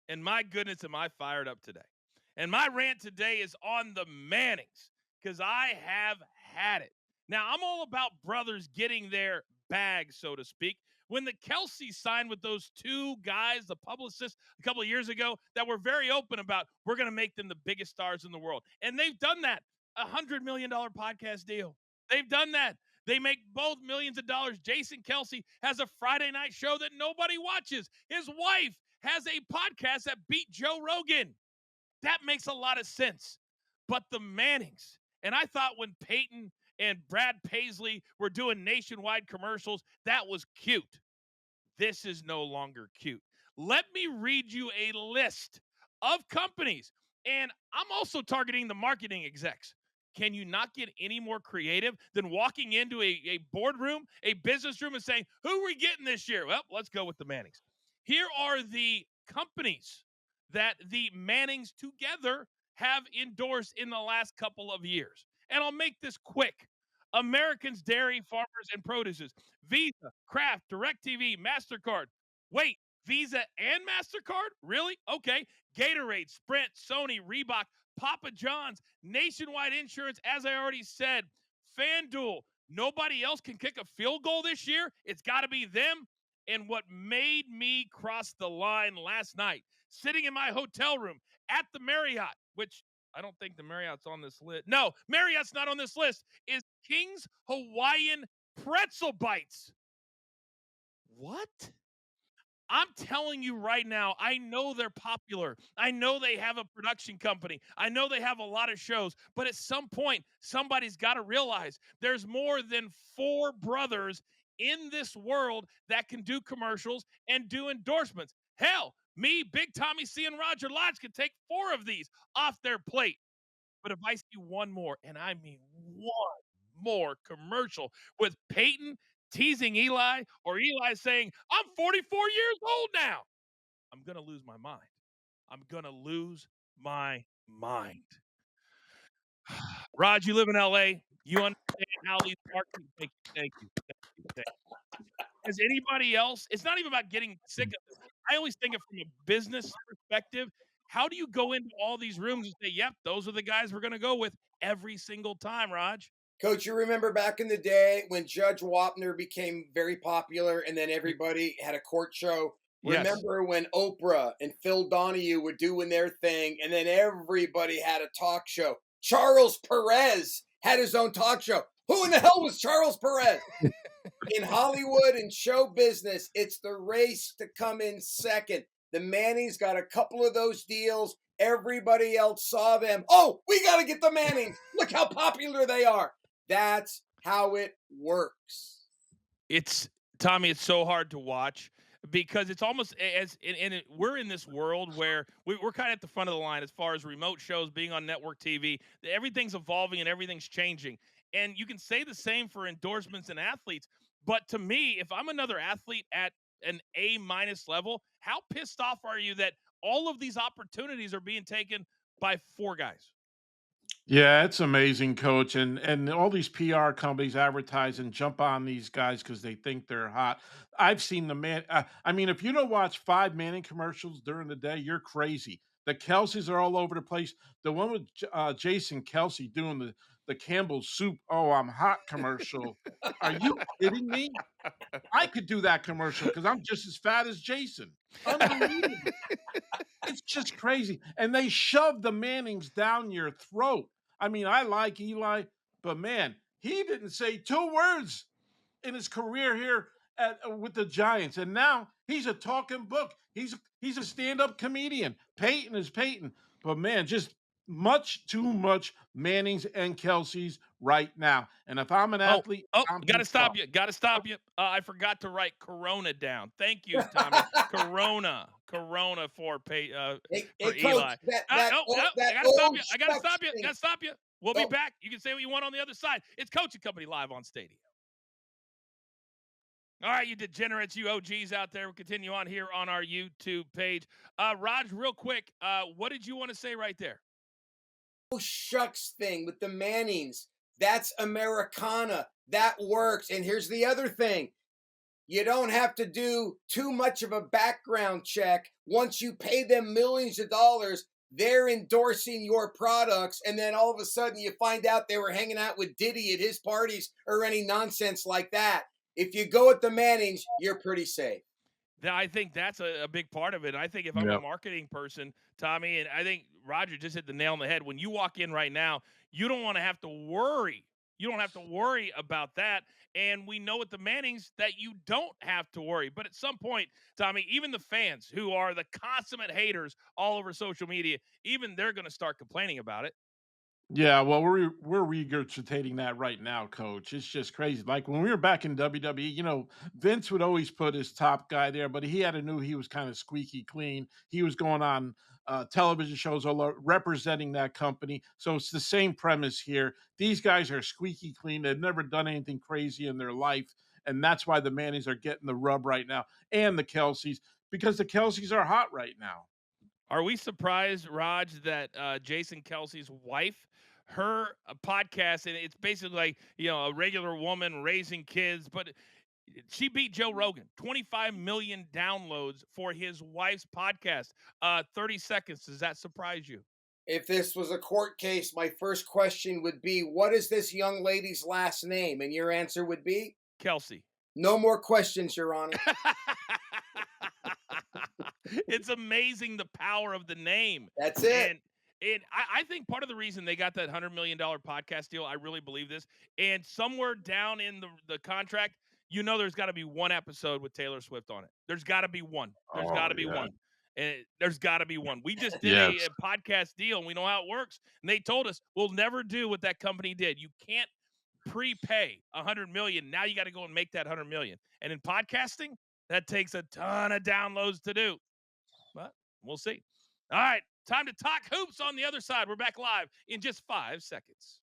And my goodness, am I fired up today. And my rant today is on the Mannings because I have had it. Now, I'm all about brothers getting their bag, so to speak. When the Kelce signed with those 2 guys, the publicists, a couple of years ago, that were very open about we're going to make them the biggest stars in the world. And they've done that. $100 million podcast deal. They've done that. They make both millions of dollars. Jason Kelce has a Friday night show that nobody watches. His wife has a podcast that beat Joe Rogan. That makes a lot of sense. But the Mannings, and I thought when Peyton and Brad Paisley were doing nationwide commercials, that was cute. This is no longer cute. Let me read you a list of companies. And I'm also targeting the marketing execs. Can you not get any more creative than walking into a boardroom, a business room, and saying, who are we getting this year? Well, let's go with the Mannings. Here are the companies that the Mannings together have endorsed in the last couple of years. And I'll make this quick. Americans Dairy Farmers and Produces, Visa, Kraft, DirecTV, MasterCard. Wait, Visa and MasterCard? Really? Okay. Gatorade, Sprint, Sony, Reebok, Papa John's, Nationwide Insurance, as I already said, FanDuel. Nobody else can kick a field goal this year. It's got to be them. And what made me cross the line last night, sitting in my hotel room at the Marriott, which I don't think the Marriott's on this list. No, Marriott's not on this list, is King's Hawaiian Pretzel Bites. What? I'm telling you right now, I know they're popular. I know they have a production company. I know they have a lot of shows. But at some point, somebody's got to realize there's more than 4 brothers in this world that can do commercials and do endorsements. Hell, me, Big Tommy C, and Roger Lodge could take 4 of these off their plate. But if I see one more, and I mean one more commercial with Peyton teasing Eli or Eli saying, I'm 44 years old now, I'm going to lose my mind. I'm going to lose my mind. Rod, you live in LA. You understand how these marketing. Thank you. As anybody else, it's not even about getting sick of it. I always think of from a business perspective. How do you go into all these rooms and say, yep, those are the guys we're going to go with every single time, Raj? Coach, you remember back in the day when Judge Wapner became very popular and then everybody had a court show? Yes. Remember when Oprah and Phil Donahue were doing their thing and then everybody had a talk show? Charles Perez had his own talk show. Who in the hell was Charles Perez? In Hollywood and show business, it's the race to come in second. The Mannings got a couple of those deals. Everybody else saw them. Oh, we got to get the Mannings. Look how popular they are. That's how it works. It's Tommy, it's so hard to watch because it's almost as we're in this world where we're kind of at the front of the line as far as remote shows being on network TV. Everything's evolving and everything's changing. And you can say the same for endorsements and athletes. But to me, if I'm another athlete at an A- level, how pissed off are you that all of these opportunities are being taken by 4 guys? Yeah, it's amazing, coach, and all these PR companies advertise and jump on these guys because they think they're hot. I've seen the man. I mean, if you don't watch 5 Manning commercials during the day, you're crazy. The Kelces are all over the place. The one with Jason Kelce doing the Campbell's soup. Oh, I'm hot commercial. Are you kidding me? I could do that commercial because I'm just as fat as Jason. Unbelievable. It's just crazy. And they shove the Mannings down your throat. I mean, I like Eli, but man, he didn't say 2 words in his career here with the Giants, and now he's a talking book. He's a stand-up comedian. Peyton is Peyton, but man, just much too much Mannings and Kelce's right now. And if I'm an athlete, I'm Got to pissed stop off. you. Got to stop you. I forgot to write Corona down. Thank you, Tommy. Corona for Hey, for Coach, Eli. that No, I that got to stop old you. I got to Chuck stop you. thing. Got to stop you. We'll be Oh. back. You can say what you want on the other side. It's Coaching Company live on Stadium. All right, you degenerates, you OGs out there. We'll continue on here on our YouTube page. Raj, real quick, what did you want to say right there? Oh, shucks thing with the Mannings. That's Americana. That works. And here's the other thing. You don't have to do too much of a background check. Once you pay them millions of dollars, they're endorsing your products. And then all of a sudden you find out they were hanging out with Diddy at his parties or any nonsense like that. If you go with the Mannings, you're pretty safe. I think that's a big part of it. I think if I'm a marketing person, Tommy, and I think Roger just hit the nail on the head. When you walk in right now, you don't want to have to worry. You don't have to worry about that. And we know with the Mannings that you don't have to worry. But at some point, Tommy, even the fans who are the consummate haters all over social media, even they're going to start complaining about it. Yeah, well, we're regurgitating that right now, coach. It's just crazy. Like when we were back in WWE, Vince would always put his top guy there, but he had to knew he was kind of squeaky clean. He was going on television shows representing that company. So it's the same premise here. These guys are squeaky clean. They've never done anything crazy in their life. And that's why the Mannings are getting the rub right now, and the Kelces, because the Kelces are hot right now. Are we surprised, Raj, that Jason Kelce's wife, her podcast, and it's basically like, a regular woman raising kids, but she beat Joe Rogan, 25 million downloads for his wife's podcast. 30 seconds. Does that surprise you? If this was a court case, my first question would be, what is this young lady's last name? And your answer would be? Kelce. No more questions, Your Honor. It's amazing the power of the name. That's it. And I think part of the reason they got that $100 million podcast deal, I really believe this, and somewhere down in the contract, there's got to be one episode with Taylor Swift on it. There's got to be one. There's got to be one. And there's got to be one. We just did a podcast deal, and we know how it works. And they told us we'll never do what that company did. You can't prepay $100 million. Now you got to go and make that $100 million. And in podcasting, that takes a ton of downloads to do. But we'll see. All right, time to talk hoops on the other side. We're back live in just 5 seconds.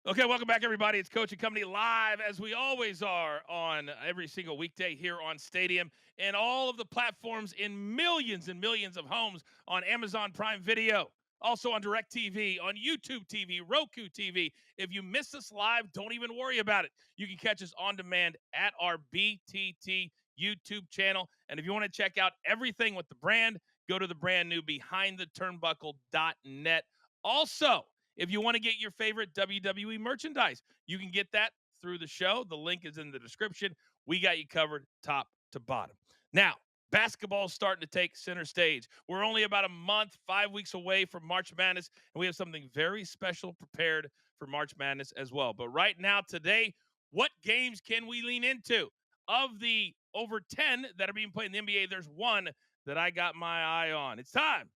Okay, welcome back, everybody. It's Coaching Company live, as we always are, on every single weekday here on Stadium and all of the platforms in millions and millions of homes on Amazon Prime Video. Also on DirecTV, on YouTube TV, Roku TV. If you miss us live, don't even worry about it. You can catch us on demand at our BTT YouTube channel. And if you want to check out everything with the brand, go to the brand new behindtheturnbuckle.net. Also, if you want to get your favorite WWE merchandise, you can get that through the show. The link is in the description. We got you covered top to bottom. Now, basketball is starting to take center stage. We're only about a month, 5 weeks away from March Madness, and we have something very special prepared for March Madness as well. But right now, today, what games can we lean into? Of the over 10 that are being played in the NBA, there's one that I got my eye on. It's time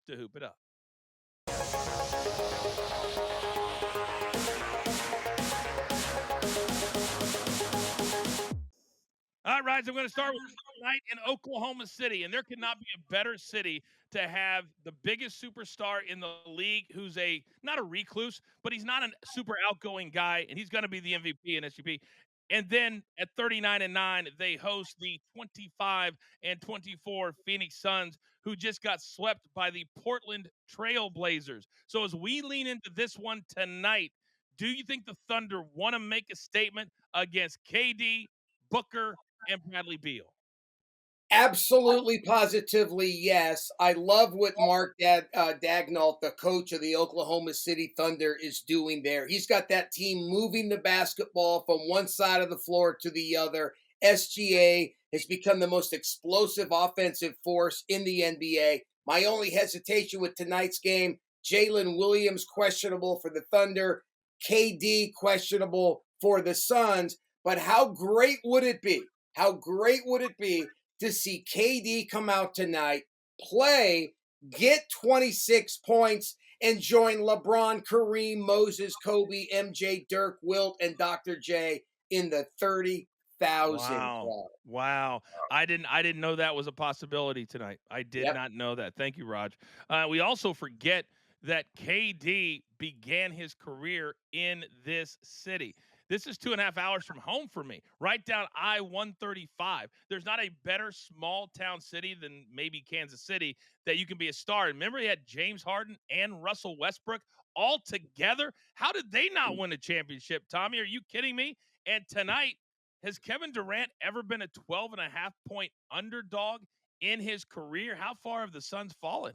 to hoop it up. All right, Ryan, I'm going to start with tonight in Oklahoma City, and there could not be a better city to have the biggest superstar in the league who's not a recluse, but he's not a super outgoing guy, and he's going to be the MVP in SGP. And then at 39-9, they host the 25-24 Phoenix Suns, who just got swept by the Portland Trail Blazers. So as we lean into this one tonight, do you think the Thunder want to make a statement against KD, Booker, and Bradley Beal? Absolutely, positively, yes. I love what Mark Dagnall, the coach of the Oklahoma City Thunder, is doing there. He's got that team moving the basketball from one side of the floor to the other. SGA has become the most explosive offensive force in the NBA. My only hesitation with tonight's game, Jalen Williams questionable for the Thunder, KD questionable for the Suns. But how great would it be? How great would it be to see KD come out tonight, play, get 26 points, and join LeBron, Kareem, Moses, Kobe, MJ, Dirk, Wilt, and Dr. J in the 30,000 club. Wow. I didn't know that was a possibility tonight. I did not know that. Thank you, Raj. We also forget that KD began his career in this city. This is 2.5 hours from home for me, right down I-135. There's not a better small town city than maybe Kansas City that you can be a star. Remember, he had James Harden and Russell Westbrook all together. How did they not win a championship, Tommy? Are you kidding me? And tonight, has Kevin Durant ever been a 12.5-point underdog in his career? How far have the Suns fallen?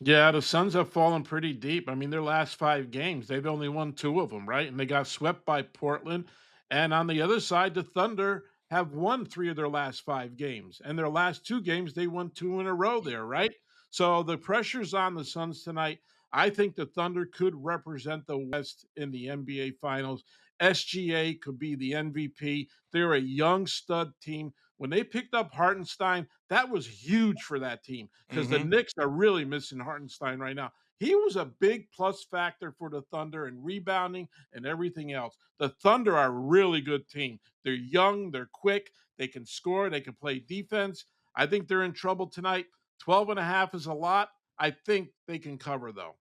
Yeah, the Suns have fallen pretty deep. I mean, their last 5 games, they've only won 2 of them, right? And they got swept by Portland. And on the other side, the Thunder have won 3 of their last 5 games. And their last 2 games, they won 2 in a row there, right? So the pressure's on the Suns tonight. I think the Thunder could represent the West in the NBA Finals. SGA could be the MVP. They're a young stud team. When they picked up Hartenstein, that was huge for that team because the Knicks are really missing Hartenstein right now. He was a big plus factor for the Thunder and rebounding and everything else. The Thunder are a really good team. They're young, they're quick, they can score, they can play defense. I think they're in trouble tonight. 12.5 is a lot. I think they can cover, though.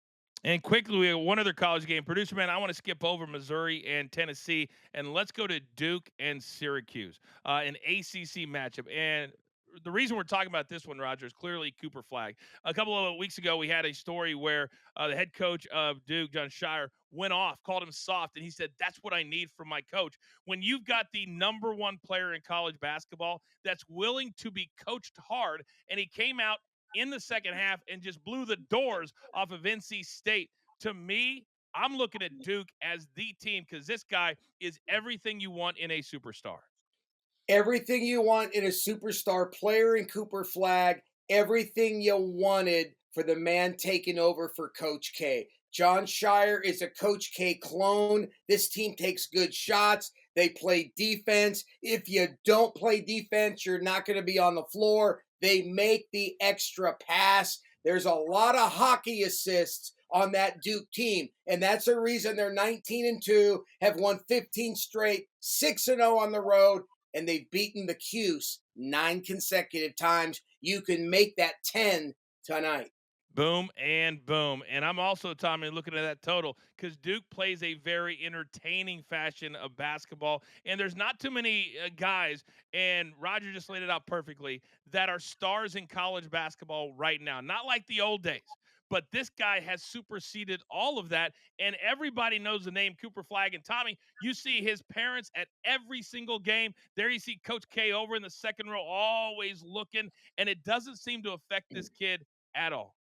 And quickly, we have one other college game. Producer man, I want to skip over Missouri and Tennessee, and let's go to Duke and Syracuse, an ACC matchup. And the reason we're talking about this one, Roger, is clearly Cooper Flagg. A couple of weeks ago, we had a story where the head coach of Duke, John Shire, went off, called him soft, and he said, that's what I need from my coach. When you've got the number one player in college basketball that's willing to be coached hard, and he came out in the second half and just blew the doors off of NC State. To me, I'm looking at Duke as the team because this guy is everything you want in a superstar. Everything you want in a superstar player in Cooper Flagg, everything you wanted for the man taking over for Coach K. John Shire is a Coach K clone. This team takes good shots. They play defense. If you don't play defense, you're not going to be on the floor. They make the extra pass. There's a lot of hockey assists on that Duke team, and that's the reason they're 19-2, have won 15 straight, 6-0 on the road, and they've beaten the Cuse 9 consecutive times. You can make that 10 tonight. Boom and boom. And I'm also, Tommy, looking at that total because Duke plays a very entertaining fashion of basketball. And there's not too many guys, and Roger just laid it out perfectly, that are stars in college basketball right now. Not like the old days. but this guy has superseded all of that, and everybody knows the name Cooper Flagg. And Tommy, you see his parents at every single game. There you see Coach K over in the second row, always looking, and it doesn't seem to affect this kid at all.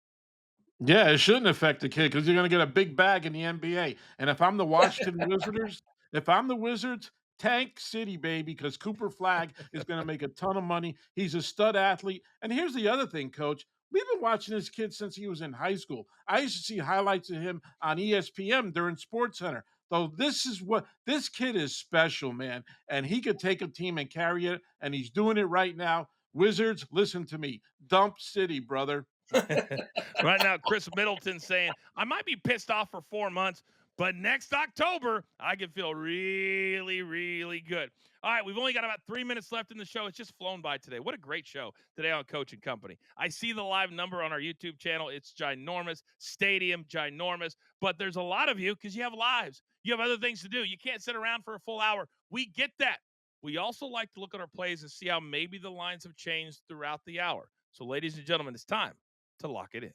Yeah, it shouldn't affect the kid because you're going to get a big bag in the NBA. And if I'm the Washington Wizards, Tank City, baby, because Cooper Flagg is going to make a ton of money. He's a stud athlete. And here's the other thing, Coach. We've been watching this kid since he was in high school. I used to see highlights of him on ESPN during SportsCenter. So this kid is special, man. And he could take a team and carry it. And he's doing it right now. Wizards, listen to me. Dump City, brother. Right now, Chris Middleton saying, I might be pissed off for 4 months, but next October, I can feel really, really good. All right, we've only got about 3 minutes left in the show. It's just flown by today. What a great show today on Coach and Company. I see the live number on our YouTube channel. It's ginormous. Stadium, ginormous. But there's a lot of you because you have lives. You have other things to do. You can't sit around for a full hour. We get that. We also like to look at our plays and see how maybe the lines have changed throughout the hour. So, ladies and gentlemen, it's time to lock it in.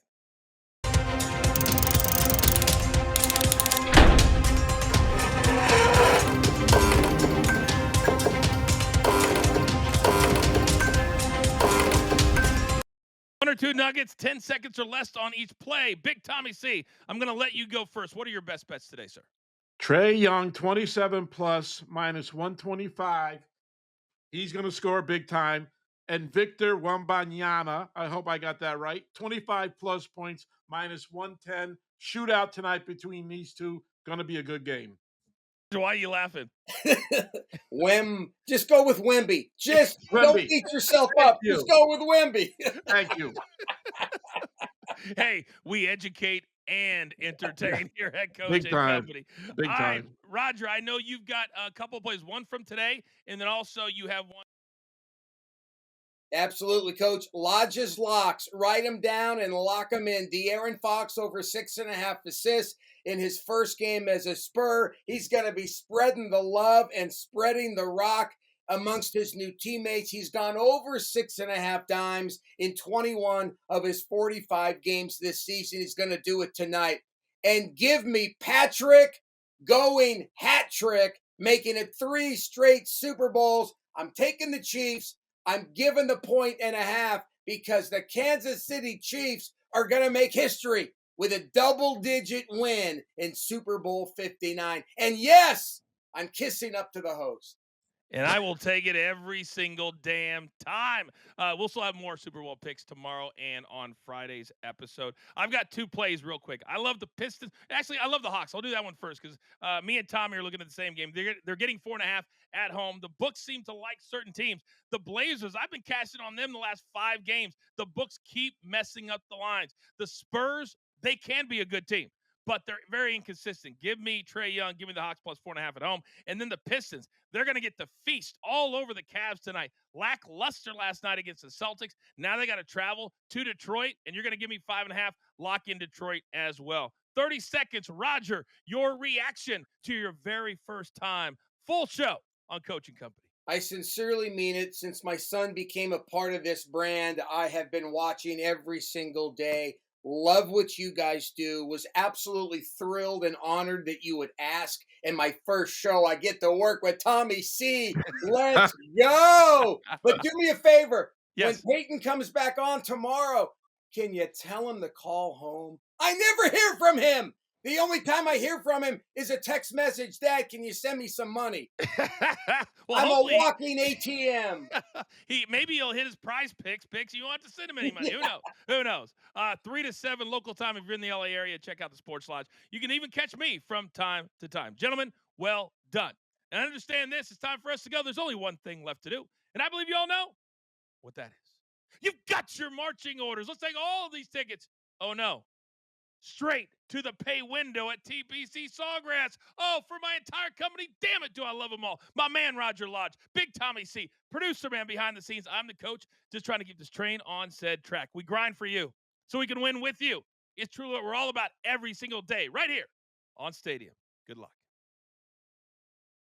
One or two nuggets, 10 seconds or less on each play. Big Tommy C, I'm going to let you go first. What are your best bets today, sir? Trae Young, 27 plus, minus 125. He's going to score big time. And Victor Wembanyama, I hope I got that right, 25 plus points, minus 110. Shootout tonight between these two. Going to be a good game. Why are you laughing? Just go with Wemby. Just don't beat yourself up. Just go with Wemby. Thank you. Hey, we educate and entertain here at Coach Big and time. Company. Big All time. right, Roger, I know you've got a couple of plays, one from today, and then also you have one. Absolutely, Coach. Lodge's locks. Write them down and lock them in. De'Aaron Fox over 6.5 assists in his first game as a Spur. He's going to be spreading the love and spreading the rock amongst his new teammates. He's gone over 6.5 times in 21 of his 45 games this season. He's going to do it tonight. And give me Patrick going hat trick, making it 3 straight Super Bowls. I'm taking the Chiefs. I'm giving the 1.5 because the Kansas City Chiefs are going to make history with a double-digit win in Super Bowl 59. And yes, I'm kissing up to the host. And I will take it every single damn time. We'll still have more Super Bowl picks tomorrow and on Friday's episode. I've got 2 plays real quick. I love the Pistons. Actually, I love the Hawks. I'll do that one first because me and Tommy are looking at the same game. They're getting 4.5 at home. The books seem to like certain teams. The Blazers, I've been cashing on them the last 5 games. The books keep messing up the lines. The Spurs, they can be a good team, but they're very inconsistent. Give me Trae Young. Give me the Hawks plus 4.5 at home. And then the Pistons, they're going to get the feast all over the Cavs tonight. Lackluster last night against the Celtics. Now they got to travel to Detroit, and you're going to give me 5.5. Lock in Detroit as well. 30 seconds. Roger, your reaction to your very first time. Full show on Coach and Company. I sincerely mean it. Since my son became a part of this brand, I have been watching every single day. Love what you guys do. Was absolutely thrilled and honored that you would ask. In my first show, I get to work with Tommy C. Let's go. But do me a favor. Yes. When Peyton comes back on tomorrow, can you tell him to call home? I never hear from him. The only time I hear from him is a text message. Dad, can you send me some money? Well, I'm a walking ATM. Maybe he'll hit his prize picks. You won't have to send him any money. Who knows? Who knows? 3 to 7 local time. If you're in the LA area, check out the Sports Lodge. You can even catch me from time to time. Gentlemen, well done. And understand this. It's time for us to go. There's only one thing left to do. And I believe you all know what that is. You've got your marching orders. Let's take all of these tickets. Oh, no. Straight to the pay window at TPC Sawgrass. Oh, for my entire company. Damn it, do I love them all. My man, Roger Lodge. Big Tommy C. Producer man behind the scenes. I'm the coach, just trying to keep this train on said track. We grind for you so we can win with you. It's truly what we're all about every single day right here on Stadium. Good luck.